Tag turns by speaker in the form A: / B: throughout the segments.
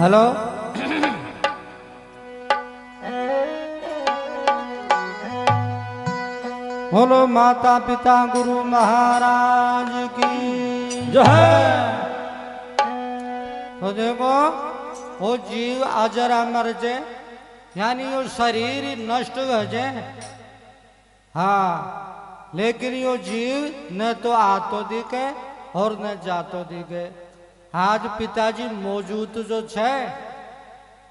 A: Hello बोलो माता पिता गुरु महाराज की जय। तो देखो वो जीव अजरा मर जाए यानी वो शरीर नष्ट हो जाए, हाँ, लेकिन यो जीव न तो आतो दिखे और न जातो दिखे। आज पिताजी मौजूद जो छे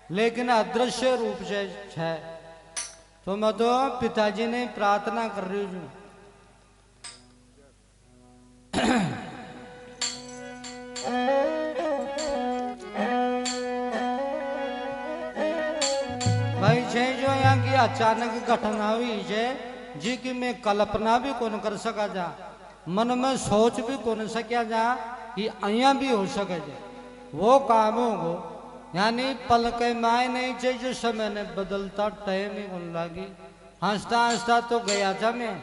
A: लेकिन अदृश्य रूप से छे, तो मैं तो पिताजी ने प्रार्थना कर रही हूँ। भाई छे जो यहाँ की अचानक घटना हुई है जी की मैं कल्पना भी कौन कर सका जा, मन में सोच भी कौन सकिया जा कि अया भी हो सके जे वो काम हो, यानी पल के माय नहीं चाहिए जो समय ने बदलता टाइम ही कौन लगी। हंसता हंसता तो गया था मैं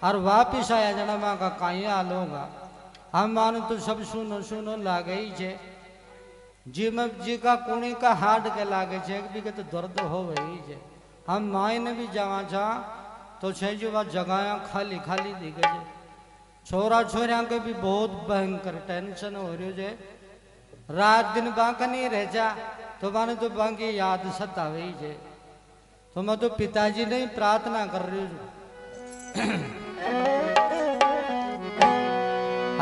A: और वापिस आया जना माँ का कहीं हाल होगा। हम मानो तो सब सुनो सुनो लागे ही छे जी में जी का कुणी का हार्ड के लागे छे भी के तो दर्द हो वही छे। हम माय ने भी जावा जा तो छे जो वह जगह खाली खाली दिखे छे। छोरा छोरिया के भी बहुत भयंकर टेंशन हो रही है, रात दिन बांका नहीं रह जा तो माने तो बांकी याद सतावे ही छे। तो मैं तो पिताजी ने ही प्रार्थना कर रही हूँ।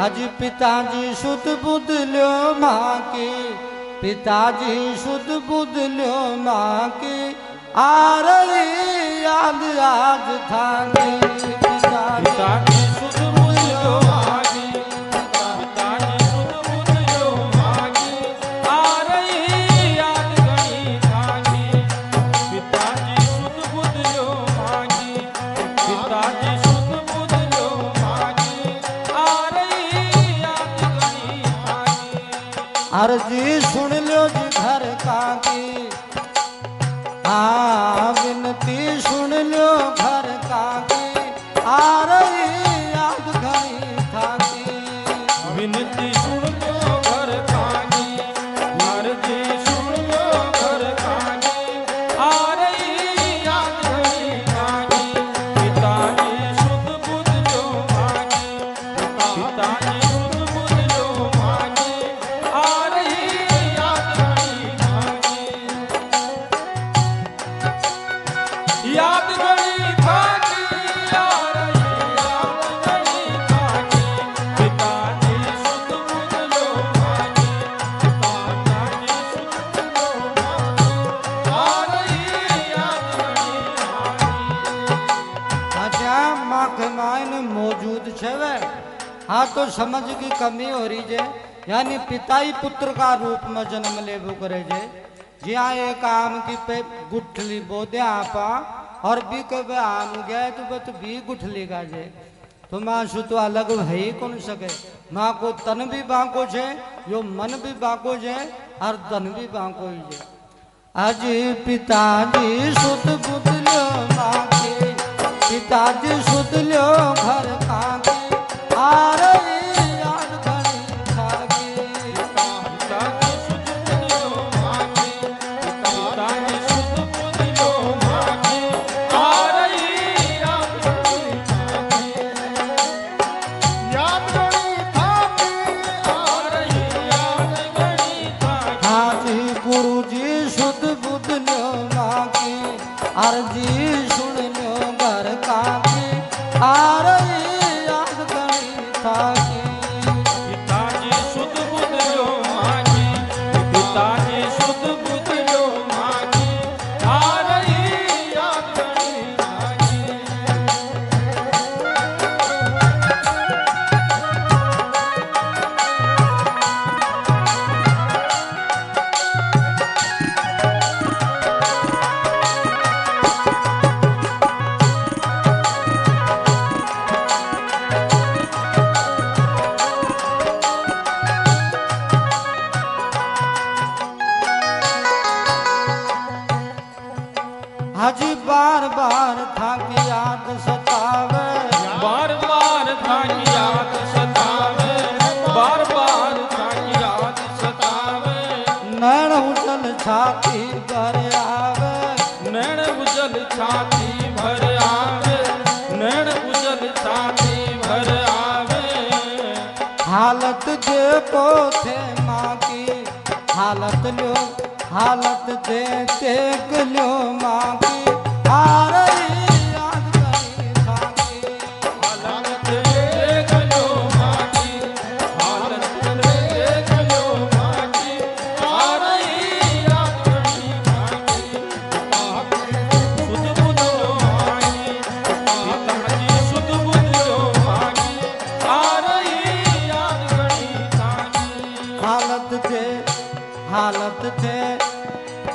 A: आज पिताजी शुद्ध बुद्ध लो माँ की, पिताजी शुद्ध बुद्ध लो माँ की, आ रही याद आज था पिताजी शुद्ध बुद्ध लो माँ की, पिताजी शुद्ध बुद्ध लो माँ की, आ रही याद घड़ी था की, पिताजी शुद्ध बुद्ध लो माँ की, पिताजी शुद्ध बुद्ध लो माँ की, आ रही याद घड़ी था की। अर्जी सुन लो जी घर का की, हाँ विनती सुन लो घर का की, आ रही याद घड़ी था की। विनती सुन लो घर का की, अर्जी सुन लो घर का की, आ रही याद घड़ी था की, पिताजी शुद्ध बुद्ध लो माँ की, पिताजी शुद्ध बुद्ध लो माँ की, आ रही याद घड़ी था की। याद घड़ी था की, आ रही याद घड़ी था की, पिताजी शुद्ध बुद्ध लो माँ की, पिताजी शुद्ध बुद्ध लो माँ की, आ रही याद घड़ी था की। अच्छा माँ के मायने मौजूद छे वे, हाँ तो समझ की कमी हो रही है, यानी पिता ही पुत्र का रूप में जन्म लेबो करे जे। जी हाँ एक आम की पे गुठली बोदे आपा और भी कभी आम गए तो बस भी गुठली का जे, तो माँ सु तो अलग है ही कौन सके। माँ को तन भी बांको छे, यो मन भी बांको छे और धन भी बांको ही छे। आज पिताजी शुद्ध बुद्ध लो माँ के, पिताजी शुद्ध लो घर का के, आ रही याद घड़ी था के, पिताजी शुद्ध बुद्ध लो माँ के, पिताजी शुद्ध बुद्ध लो माँ के, आ रही याद घड़ी था के। याद घड़ी था के, आ रही याद घड़ी था के। हाजी गुरु जी शुद्ध बुद्ध लो माँ की, अर्जी सुन लो घर का की, आ रही याद घड़ी था की। पिताजी शुद्ध बुद्ध लो माँ की, पिताजी शुद्ध बुद्ध लो माँ की, आ रही याद घड़ी था की। हाजी बार बार था की याद सतावे, बार बार था की याद सतावे, बार बार था की याद सतावे। नैन उजल
B: छाती भर आवे,
A: नैन उजल छाती भर आवे, नैन उजल छाती भर आवे।
B: हालत देखो थे माँ की, हालत लो, हालत देख लो माँ की, आ रही याद करी थाकी।
A: हालत देख लो माँ की, हालत देख लो माँ की, आ रही याद करी थाकी। सुध बुध लो माँ की, पिताजी सुध बुध लो माँ की, आ रही याद करी थाकी।
B: हालत थे, हालत थे,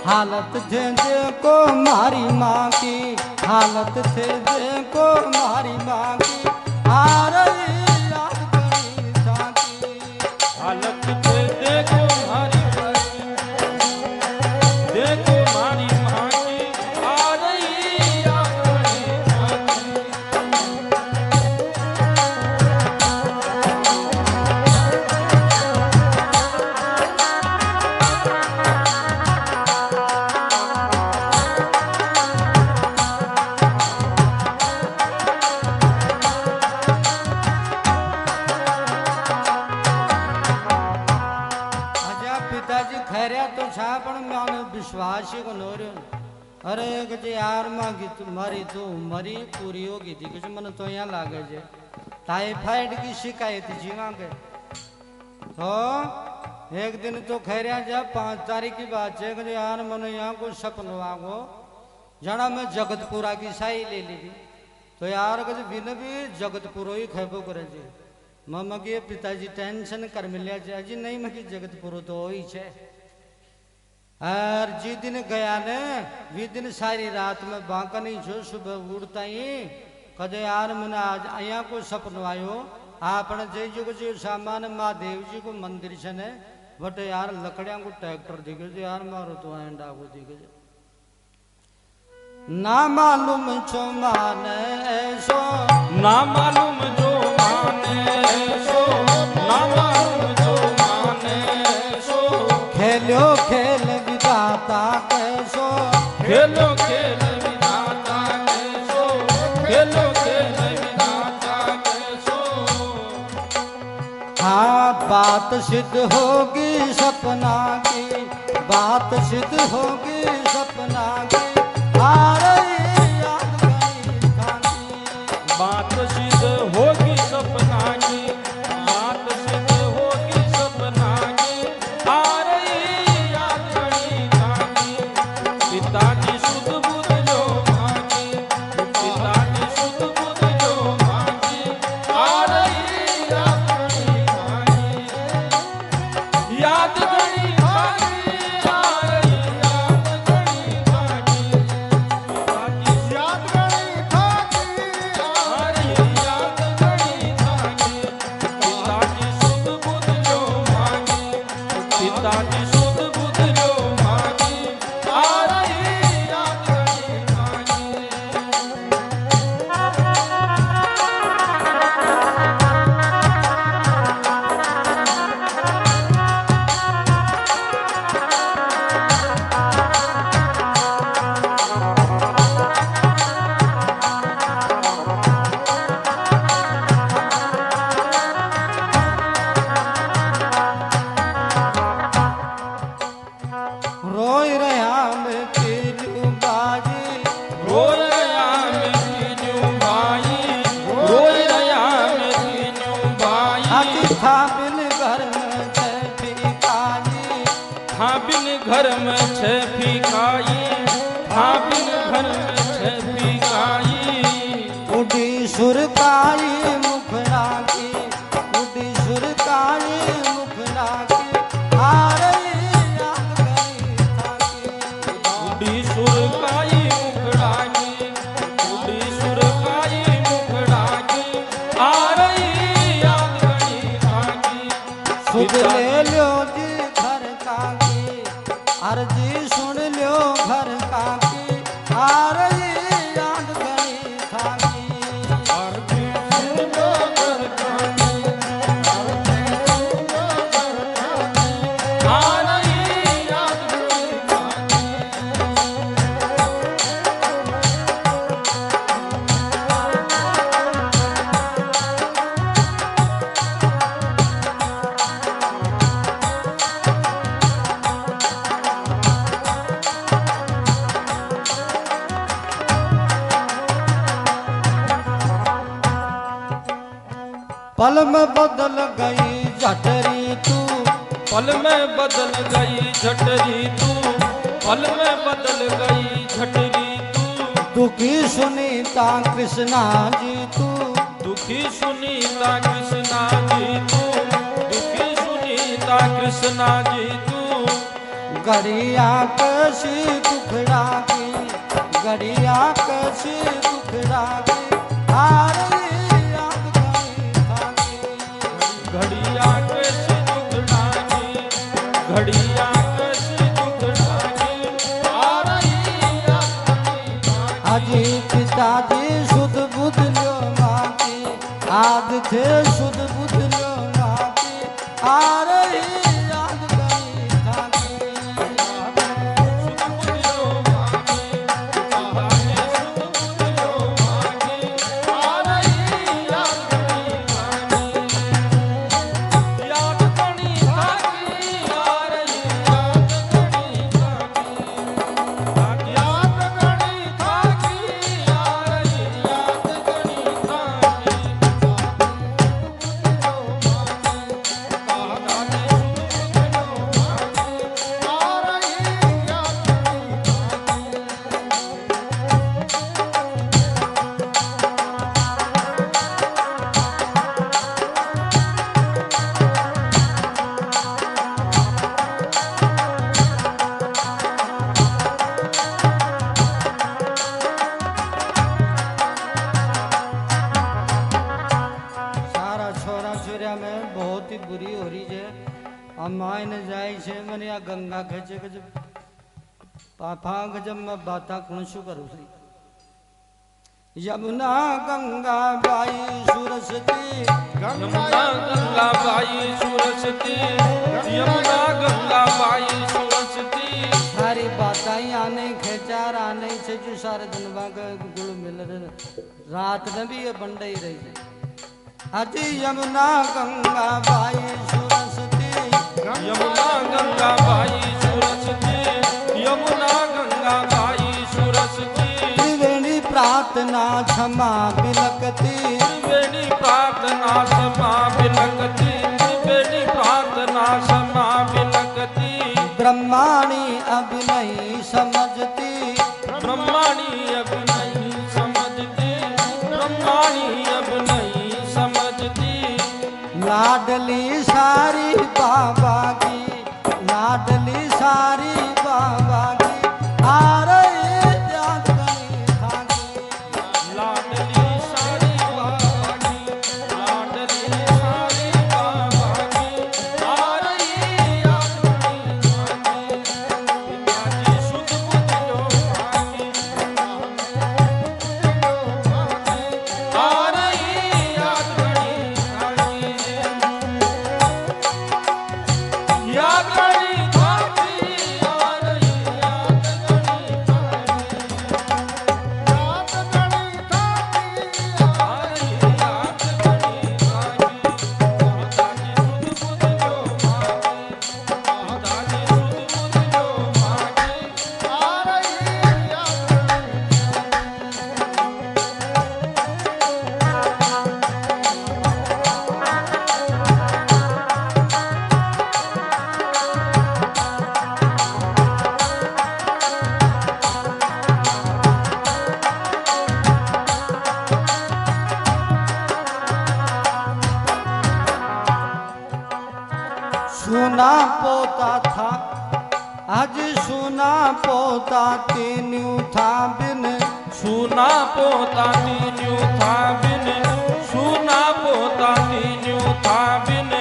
B: हालत थे देखो मारी माँ की, हालत थे देखो मारी माँ की, आ रही याद करी थाकी।
A: हालत से देखो मारी देखो मारी माँ की, आ रही याद करी थाकी।
B: अजा पिताजी खैरिया तो छा पण मैंने विश्वास ही को नो रहो। अरे कुछ यार माँ की तुम्हारी तो मरी पूरी होगी थी, कुछ मन तो यहाँ लागे जे टाइफाइड की शिकायत जीवा के। तो एक दिन तो खैरिया जा 5 तारीख की बात है, कुछ यार मन यहाँ को सपन आगो जाना मैं जगतपुरा की साई ले ली थी। तो यार कुछ बिन भी जगतपुरो ही खेबो करे जी। मम्मा के पिताजी टेंशन कर मिलिया जी, जी नहीं मकी जगतपुरो तो ही छे। और जी दिन गया ने वी दिन सारी रात में बांका नहीं छो, सुबह उड़ता ही कदे यार मैंने आज अया को सपनो आयो, आपने जय जी को जो सामान महादेव जी को मंदिर से ने बट यार लकड़िया को ट्रैक्टर दिखे जो यार मारो तो एंडा को दिखे ना मालूम छो माने ऐसो,
A: ना मालूम जो माने सो, ना मालूम जो माने सो।
B: खेलो खेल विधाता कैसो,
A: खेलो खेल विधाता कैसो, खेलो खेल विधाता कैसो।
B: हाँ बात सिद्ध होगी सपना की, बात सिद्ध होगी सपना की, आ रही याद करी थाकी।
A: बात सिद्ध होगी सपना की, बात सिद्ध होगी सपना की, आ रही याद करी थाकी। पिताजी सुध बुध लो माँ की, पिताजी सुध बुध लो माँ की, आ रही याद करी थाकी। याद करी थाकी, आ रही याद करी थाकी। पिताजी याद करी थाकी, आ रही याद करी थाकी। पिताजी सुध बुध लो माँ की, पिताजी सुध बुध लो माँ की, आ रही याद करी थाकी।
B: रोई रहा मैं तीनू बाजी,
A: रोय रया में तीनों भाई, रोय रया में तीनों भाई।
B: हाथी था बिन घर में छठी काजी,
A: हाँ बिन घर में छह फीकाई, हाँ बिन घर में छह फीकाई।
B: उड़ी सुरकाई मुखड़ा की, उड़ी सुरकाई मुखड़ा की, आ रही याद करी थाकी।
A: उड़ी सुरकाई मुखड़ा की, उड़ी सुरकाई मुखड़ा की, आ रही याद करी थाकी।
B: सुध ले लो जी घर का की, अर्जी सुन लो घर का की, आ रही याद करी थाकी।
A: अर्जी सुन लो घर का की, अर्जी सुन लो घर का की, आ रही याद करी थाकी।
B: पल में बदल गई जटरी तू,
A: पल में बदल गई झटरी तू, पल में बदल गई झटरी तू।
B: दुखी सुनीता कृष्णा जी तू,
A: दुखी सुनीता कृष्णा जी तू, दुखी सुनीता कृष्णा जी तू।
B: गड़िया कशी दुखड़ा की, गड़िया कशी दुखड़ा की, आ रही याद गई थाकी।
A: घड़िया कैसी दुखड़ा की, घड़िया कैसी दुखड़ा की, आ रही याद गई थाकी।
B: अजी पिताजी शुद्ध बुद्ध लो माँ की, आद थे शुद्ध बुद्ध लो माँ की, आ रही याद गई थाकी। बुरी हो रही है। अम्माई ने जाए छे मैंने आ गंगा खेचे के जब पापा के जब मैं बाता कौन शु करूँ सी यमुना गंगा बाई सुरसती,
A: यमुना गंगा बाई सुरसती, यमुना गंगा बाई सुरसती।
B: सारी बाताई आने खेचार आने से जो सारे दिन बाग गुल मिल रहे रात में भी ये बंडई रही है। अजी यमुना गंगा बाई सुरसती,
A: यमुना गंगा बाई सुरसती, यमुना गंगा बाई सुरसती।
B: त्रिवेणी प्रार्थना क्षमा बिलकती,
A: त्रिवेणी प्रार्थना क्षमा बिलकती, त्रिवेणी प्रार्थना क्षमा बिलकती।
B: ब्रह्माणी अब नहीं समझती,
A: ब्रह्माणी अब नहीं समझती, ब्रह्माणी अब नहीं समझती।
B: लाडली सारी बाबा की, लाडली सारी बाबा की, आ रही याद गई थाकी।
A: लाडली सारी बाबा की, लाडली सारी बाबा की, आ रही याद गई थाकी। पिताजी शुद्ध बुद्ध लो मांगी, आ रही याद गई थाकी। याद गई थाकी, आ रही याद गई थाकी।
B: सुना पोता था आज सुना पोता तीनू था बिन,
A: सुना पोता तीन्यू था बिन, सुना पोता तीन्यू था बिन।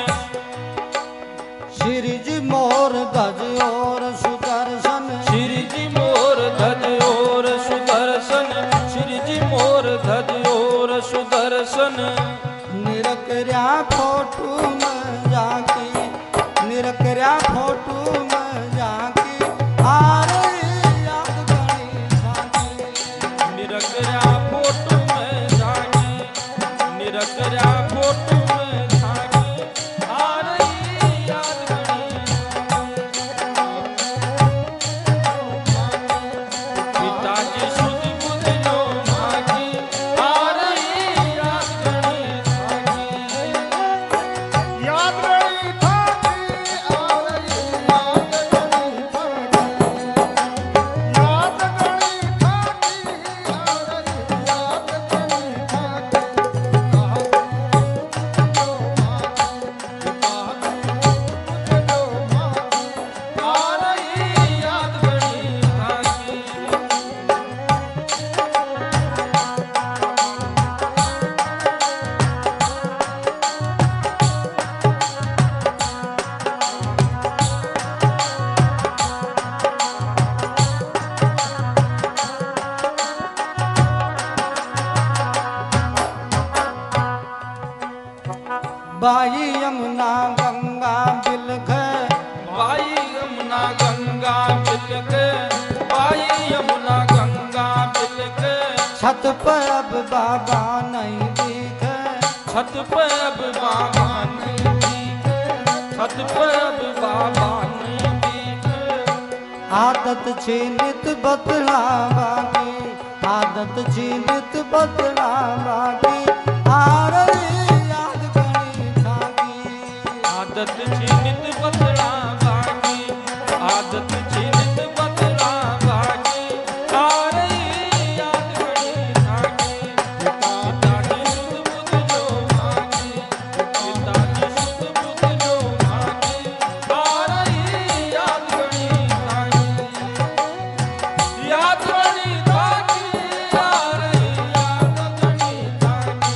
B: सिरज मोर गज और सुदर्शन,
A: श्री जी मोर ध्वज और सुदर्शन, श्री जी मोर ध्वज और सुदर्शन।
B: निरकर्या फोटू में जाकी, निरकर्या फोटू में जाकी, आ रही याद गई थाकी।
A: निरकर्या फोटो में जागी, निरकर्या फोटो में जागी, आ रही याद गई। पिताजी शुद्ध बुद्ध लो मांगी, आ रही याद गई थाकी।
B: छत पर अब बाबा नहीं दिखे,
A: छत पे अब बाबा नहीं दिखे, छत पे अब बाबा नहीं दिखे।
B: आदत छीनित बदलावा की, आदत छीनित बदलावा की, आ रही याद घड़ी थाकी।
A: आदत छीनित बदलावा की, आदत छीनित बदलावा की, आ रही याद घड़ी थाकी। पिताजी सुध बुध जो मांगे, पिताजी सुध बुध जो मांगे, आ रही याद घड़ी थाकी। याद घड़ी थाकी, आ रही याद घड़ी थाकी।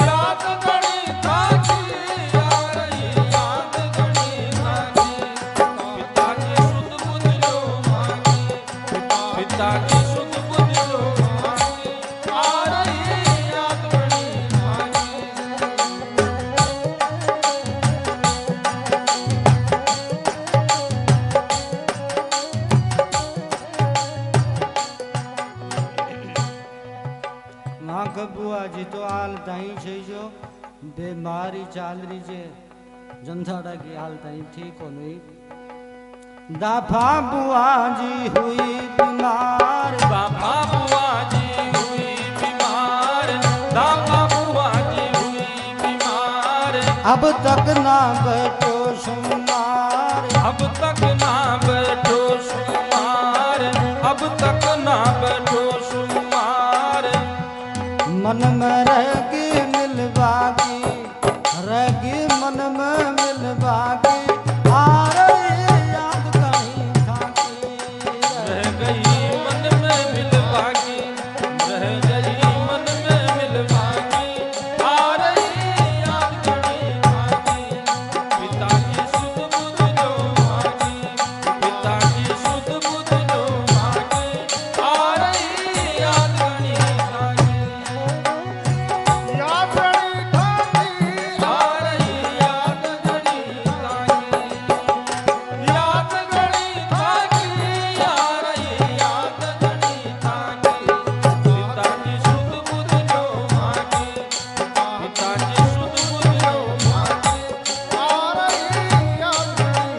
A: याद घड़ी थाकी, आ रही याद घड़ी थाकी। पिताजी सुध बुध जो मांगे, पिताजी सुध बुध जो मांगे, आ रही याद घड़ी थाकी।
B: माँ का बुआ जी तो हाल ताई छे जो बीमारी चाल रही छे, जनसाड़ा की हाल ताई ठीक हो नहीं। दाफा बुआ जी हुई बीमार,
A: बाबा बुआ जी हुई बीमार, दादा बुआ जी हुई बीमार।
B: अब तक ना बैठो सुमार,
A: अब तक ना बैठो सुमार, अब तक ना बैठो सुमार।
B: मन में रहेगी मिलवागी, रहेगी मन में मिलवागी, आ रही याद कहीं थाकी।
A: रह गई मन में मिलवागी, रह गई मन में मिलवागी, आ रही याद घड़ी थाकी। पिताजी सुध बुध जो मांगे, पिताजी सुध बुध जो मांगे, आ रही याद घड़ी थाकी।
C: याद घड़ी थाकी,
A: आ रही याद घड़ी थाकी। याद घड़ी थाकी, आ रही याद घड़ी थाकी। पिताजी सुध बुध जो मांगे, पिताजी सुध बुध जो मांगे,
C: आ रही याद घड़ी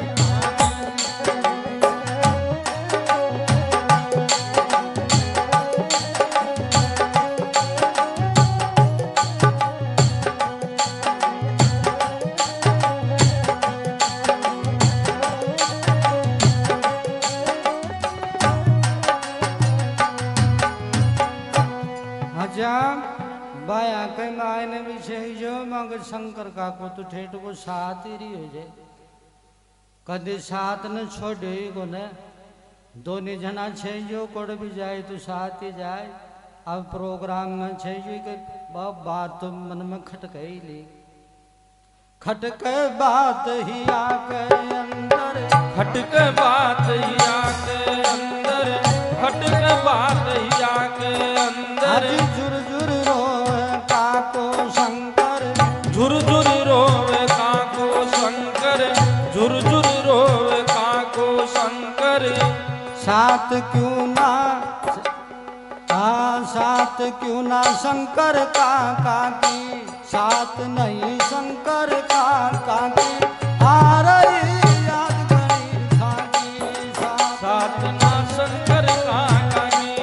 B: अच्छा बाया के मायने भी छे जो मगर शंकर का को तो ठेठ को साथ ही रही हो जाए, कदे साथ न छोड़े को न। दोनों जना छे जो कोड़ भी जाए तो साथ ही जाए। अब प्रोग्राम में छे जो के बात तो मन में खटके ही ली, खटके बात ही आके अंदर,
A: खटके बात हिया के अंदर, खटके बात हिया के अंदर।
B: आज झुरझुर रोए काको शंकर,
A: झुरझुर रोवे काको शंकर, झुरझुर रोवे काको शंकर।
B: साथ क्यों ना, साथ क्यों ना शंकर काका की, साथ नहीं शंकर काका की, आ रही याद घड़ी थाकी।
A: साथ ना शंकर काका की,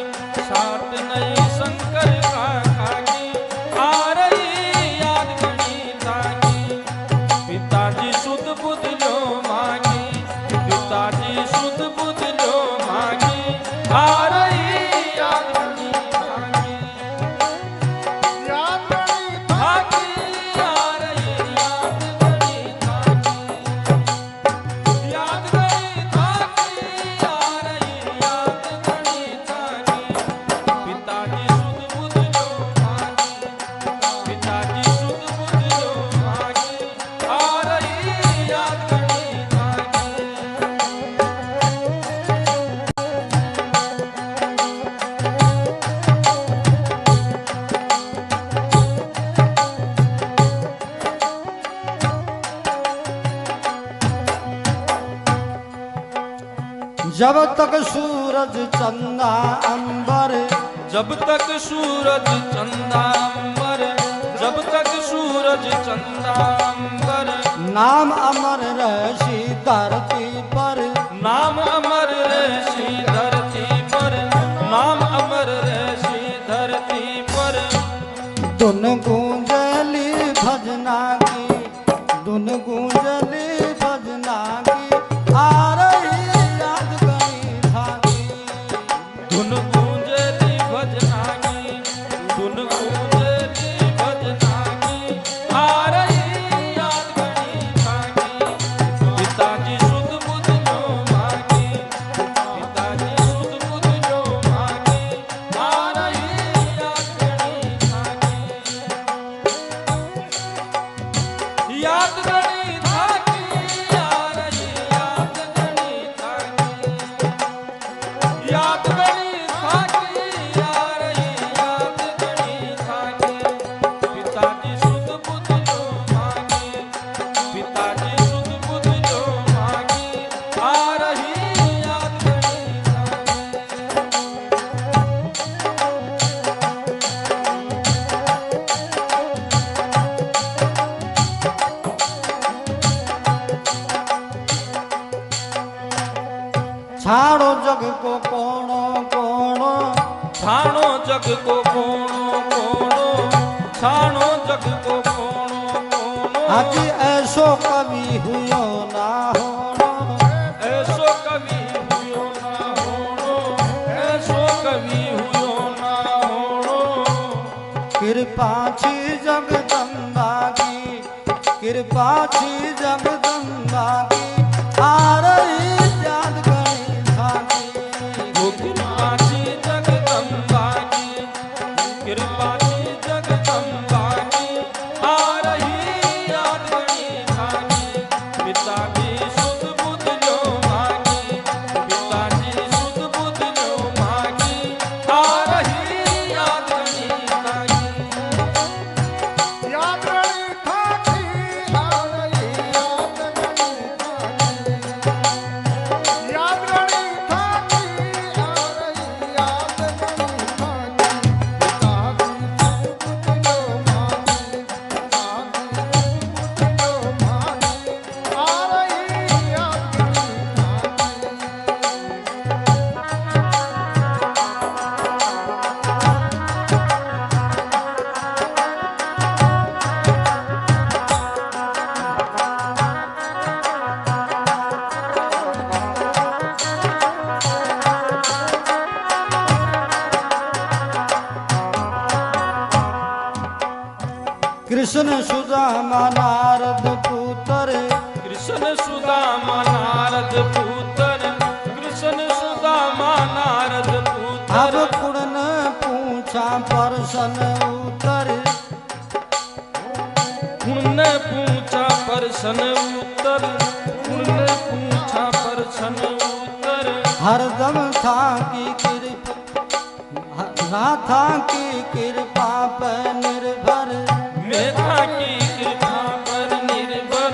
A: साथ नहीं शंकर काका की, आ रही याद घड़ी थाकी। पिताजी सुध बुध जो मांगी, पिताजी सुध बुध जो मांगी, आ रही याद घड़ी थाकी।
C: याद घड़ी
A: थाकी, आ रही याद घड़ी थाकी। याद घड़ी थाकी, आ रही याद घड़ी थाकी। पिताजी सुध बुध जो मांगी, पिताजी सुध बुध जो मांगी, आ रही याद घड़ी थाकी।
B: जब तक सूरज चंदा अंबर,
A: जब जब तक सूरज चंदांबर, जब तक सूरज चंदांबर,
B: नाम अमर रहसी धरती पर,
A: नाम अमर रहसी धरती पर, नाम अमर रहसी धरती पर।
B: धुन गूंजली भजना की, धुन गूंजली भजना की, आ रही याद गणी थाकी।
A: धुन गूंजली भजना की, धुन गूंजली भजना की, आ रही याद गणी थाकी। पिताजी सुध बुध जो मांगी, पिताजी सुध बुध जो मांगी, आ रही याद गणी थाकी। याद गणी थाकी, आ रही याद गणी थाकी। याद गणी थाकी, आ रही याद गणी थाकी। पिताजी सुध बुध जो मांगी, पिताजी सुध बुध जो मांगी, आ रही याद गणी थाकी।
B: छाड़ो जग को कोणो कोणो,
A: छाणो जग को कोणो कोणो, छाणो जग को कोणो कोणो।
B: हाजी ऐसो कभी हुयो ना होनो,
A: ऐसो कभी हुयो ना होणो, ऐसो कभी हुयो ना होणो।
B: कृपा छी जगदम्बा की, कृपा छी जगदम्बा की, आ रही याद गणी थाकी।
A: वो कृपा छी जगदम्बा की, कृपा छी जगदम्बा की, आ रही याद गणी थाकी। पिताजी सुध बुध जो मांगी, पिताजी सुध बुध जो मांगी, आ रही याद गणी थाकी।
C: याद गणी थाकी, आ रही याद गणी थाकी। याद गणी थाकी, आ रही याद गणी थाकी।
B: कृष्ण सुदामा नारद पुत्र,
A: कृष्ण सुदामा नारद पुत्र, कृष्ण सुदामा नारद
B: अब
A: पुत्र।
B: कुड़न पूछा परसन उतर,
A: उनने पूछा परसन उत्तर, उनने पूछा परसन उत्तर।
B: हरदम था की कृपा, था की कृपा पर निर्भर,
A: मेधा की कृपा पर निर्भर,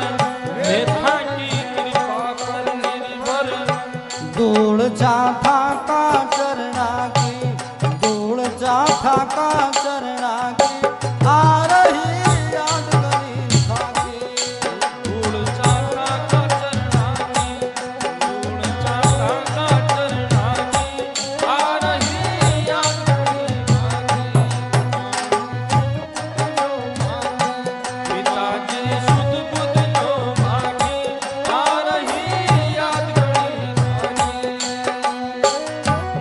A: मेधा की कृपा पर निर्भर।
B: धूल चाथा का चरणा की, धूल चाथा का चरणा की, आ रही याद गणी थाकी।
A: धूल चाटा का चरणा की, धूल चाटा का चरणा की, आ रही याद गणी थाकी। पिताजी सुध बुध जो मांगी, आ रही याद गणी थाकी।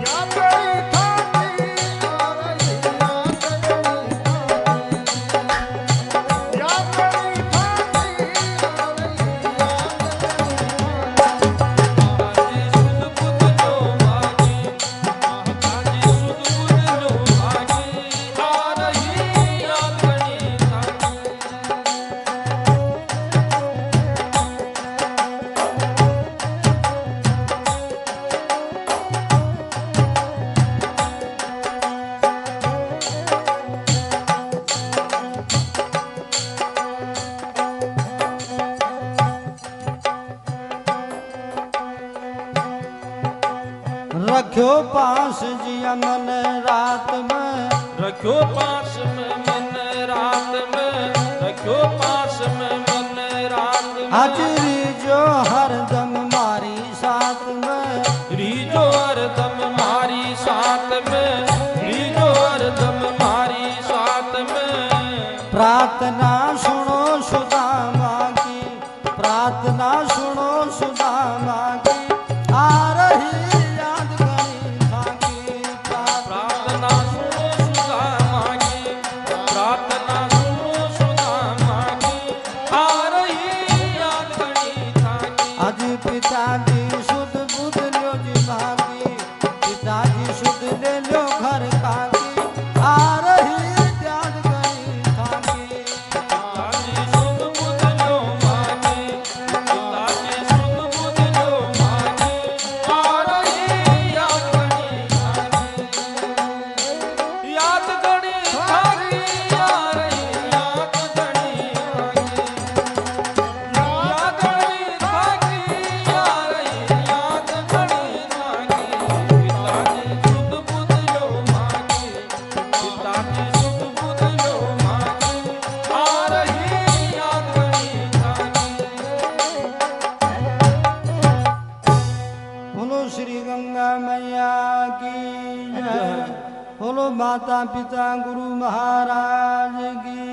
C: याद गणी थाकी, आ रही याद गणी
B: पास जिया मन रात में,
A: रखो पास में मन रात में, रखो पास में मन रात में।
B: आज रीजो हरदम मारी साथ में,
A: रीजो हरदम मारी साथ में, रीजो हरदम मारी साथ में।
B: प्रार्थना सुनो सुदामा की, प्रार्थना सुनो सुदामा की, आ रही याद गणी थाकी।
A: प्रार्थना सुनो सुदामा की, प्रार्थना सुनो सुदामा की, आ रही याद गणी थाकी।
B: आज पिताजी शुद्ध बुद्ध लो जी भागी, पिताजी शुद्ध ले लो घर काकी, आ रही याद गणी थाकी।
A: पिताजी शुद्ध बुद्ध लो मांगे, पिताजी शुद्ध बुद्ध लो मांगे, आ रही याद गणी थाकी। याद गणी थाकी, आ रही याद गणी थाकी। याद गणी थाकी, आ रही याद गणी थाकी। पिताजी शुद्ध बुद्ध लो मांगे, पिताजी शुद्ध बुद्ध लो मांगे, आ रही याद गणी थाकी।
B: बोलो श्री गंगा मैया की जय, बोलो माता पिता गुरु महाराज की